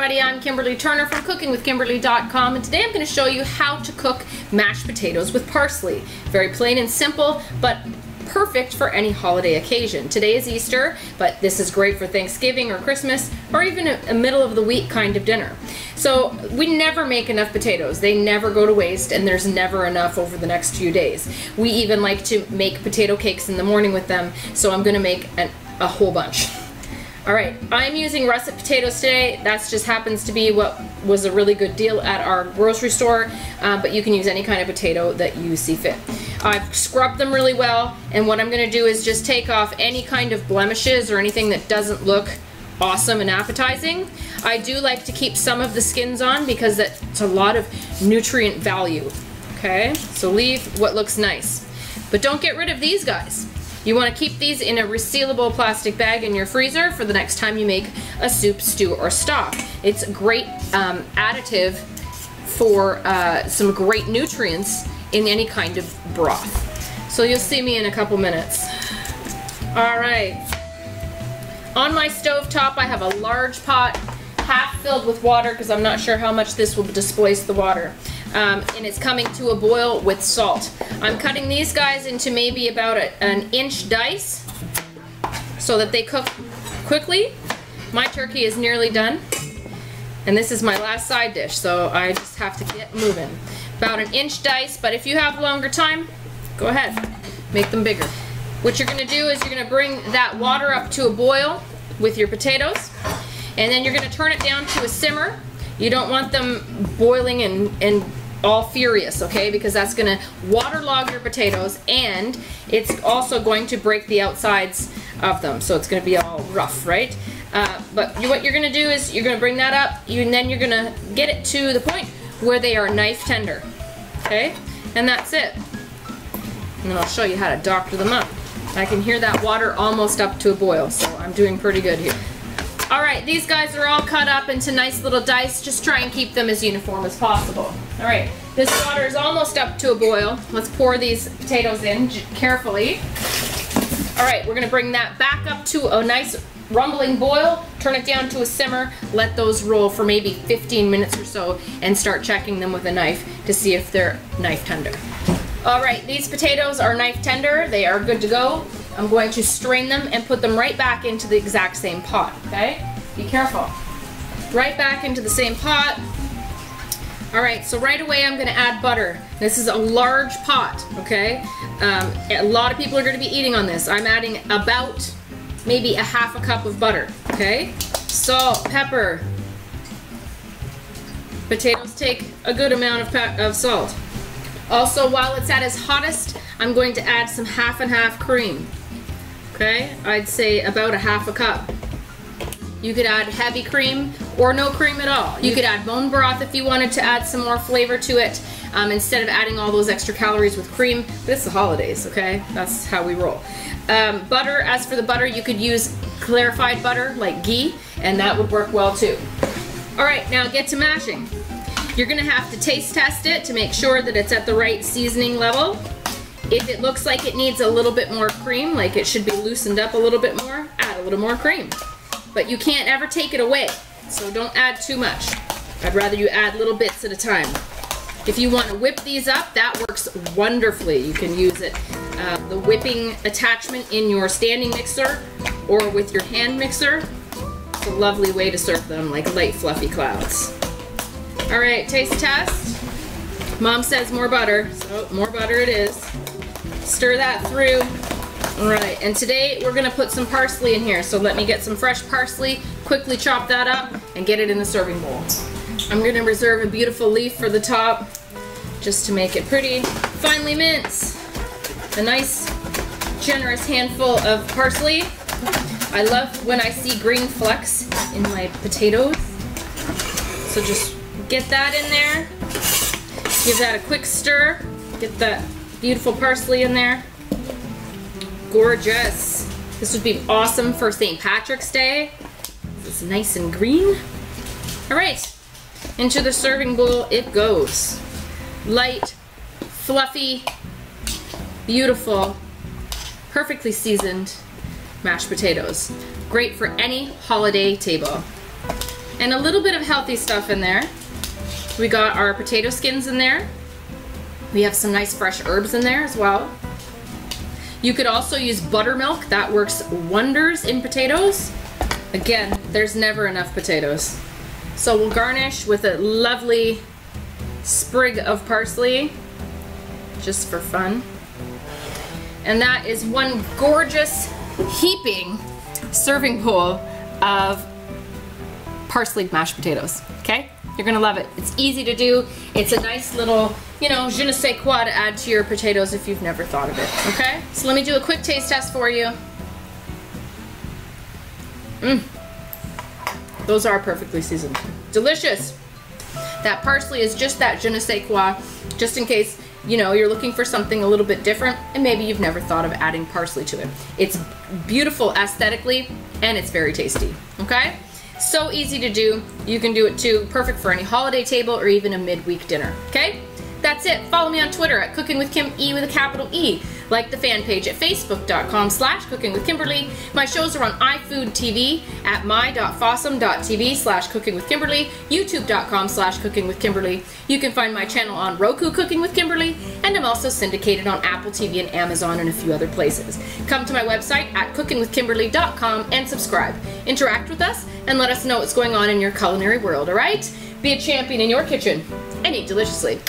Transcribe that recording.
everybody, I'm Kimberly Turner from cookingwithkimberly.com, and today I'm going to show you how to cook mashed potatoes with parsley. Very plain and simple, but perfect for any holiday occasion. Today is Easter, but this is great for Thanksgiving or Christmas, or even a middle of the week kind of dinner. So we never make enough potatoes. They never go to waste, and there's never enough over the next few days. We even like to make potato cakes in the morning with them, so I'm going to make a whole bunch. Alright, I'm using russet potatoes today. That just happens to be what was a really good deal at our grocery store, but you can use any kind of potato that you see fit. I've scrubbed them really well, and what I'm going to do is just take off any kind of blemishes or anything that doesn't look awesome and appetizing. I do like to keep some of the skins on because that's a lot of nutrient value. Okay, so leave what looks nice. But don't get rid of these guys. You want to keep these in a resealable plastic bag in your freezer for the next time you make a soup, stew, or stock. It's a great additive for some great nutrients in any kind of broth. So you'll see me in a couple minutes. Alright. On my stove top I have a large pot, half filled with water because I'm not sure how much this will displace the water. And it's coming to a boil with salt. I'm cutting these guys into maybe about an inch dice so that they cook quickly. My turkey is nearly done, and this is my last side dish, so I just have to get moving. About an inch dice, but if you have longer time, go ahead, make them bigger. What you're gonna do is you're gonna bring that water up to a boil with your potatoes, and then you're gonna turn it down to a simmer. You don't want them boiling and all furious, okay, because that's going to waterlog your potatoes, and it's also going to break the outsides of them, so it's going to be all rough, right? But what you're going to do is you're going to bring that up, and then you're going to get it to the point where they are knife tender, okay? And that's it. And then I'll show you how to doctor them up. I can hear that water almost up to a boil, so I'm doing pretty good here. Alright, these guys are all cut up into nice little dice. Just try and keep them as uniform as possible. Alright, this water is almost up to a boil. Let's pour these potatoes in carefully. Alright, we're going to bring that back up to a nice rumbling boil, turn it down to a simmer, let those roll for maybe 15 minutes or so, and start checking them with a knife to see if they're knife tender. Alright, these potatoes are knife tender. They are good to go. I'm going to strain them and put them right back into the exact same pot, okay? Be careful. Right back into the same pot. Alright, so right away I'm going to add butter. This is a large pot, okay? A lot of people are going to be eating on this. I'm adding about maybe a half a cup of butter, okay? Salt, pepper. Potatoes take a good amount of salt. Also, while it's at its hottest, I'm going to add some half and half cream. Okay, I'd say about a half a cup. You could add heavy cream or no cream at all. You could add bone broth if you wanted to add some more flavor to it, instead of adding all those extra calories with cream. But it's the holidays, okay? That's how we roll. Butter, as for the butter, you could use clarified butter like ghee, and that would work well too. Alright, now get to mashing. You're going to have to taste test it to make sure that it's at the right seasoning level. If it looks like it needs a little bit more cream, like it should be loosened up a little bit more, add a little more cream. But you can't ever take it away, so don't add too much. I'd rather you add little bits at a time. If you want to whip these up, that works wonderfully. You can use it, the whipping attachment in your standing mixer or with your hand mixer. It's a lovely way to serve them like light fluffy clouds. Alright, taste test. Mom says more butter, so more butter it is. Stir that through. Alright, and today we're going to put some parsley in here, so let me get some fresh parsley, quickly chop that up, and get it in the serving bowl. I'm going to reserve a beautiful leaf for the top, just to make it pretty. Finely mince a nice, generous handful of parsley. I love when I see green flecks in my potatoes, so just get that in there. Give that a quick stir. Get that beautiful parsley in there. Gorgeous. This would be awesome for St. Patrick's Day. It's nice and green. Alright, into the serving bowl it goes. Light, fluffy, beautiful, perfectly seasoned mashed potatoes. Great for any holiday table. And a little bit of healthy stuff in there. We got our potato skins in there. We have some nice fresh herbs in there as well. You could also use buttermilk. That works wonders in potatoes. Again, there's never enough potatoes. So we'll garnish with a lovely sprig of parsley, just for fun. And that is one gorgeous heaping serving bowl of parsley mashed potatoes, okay? You're gonna love it. It's easy to do. It's a nice little, you know, je ne sais quoi to add to your potatoes if you've never thought of it, okay? So let me do a quick taste test for you. Those are perfectly seasoned. Delicious. That parsley is just that je ne sais quoi, just in case, you know, you're looking for something a little bit different and maybe you've never thought of adding parsley to it. It's beautiful aesthetically and it's very tasty, okay? So easy to do. You can do it too. Perfect for any holiday table or even a midweek dinner, okay? That's it. Follow me on Twitter at Cooking with Kim, E with a capital E. Like the fan page at facebook.com/cookingwithkimberly. My shows are on iFood TV at my.fossum.tv/cookingwithkimberly, youtube.com/cookingwithkimberly. You can find my channel on Roku, Cooking with Kimberly, and I'm also syndicated on Apple TV and Amazon and a few other places. Come to my website at cookingwithkimberly.com and subscribe. Interact with us and let us know what's going on in your culinary world, all right? Be a champion in your kitchen and eat deliciously.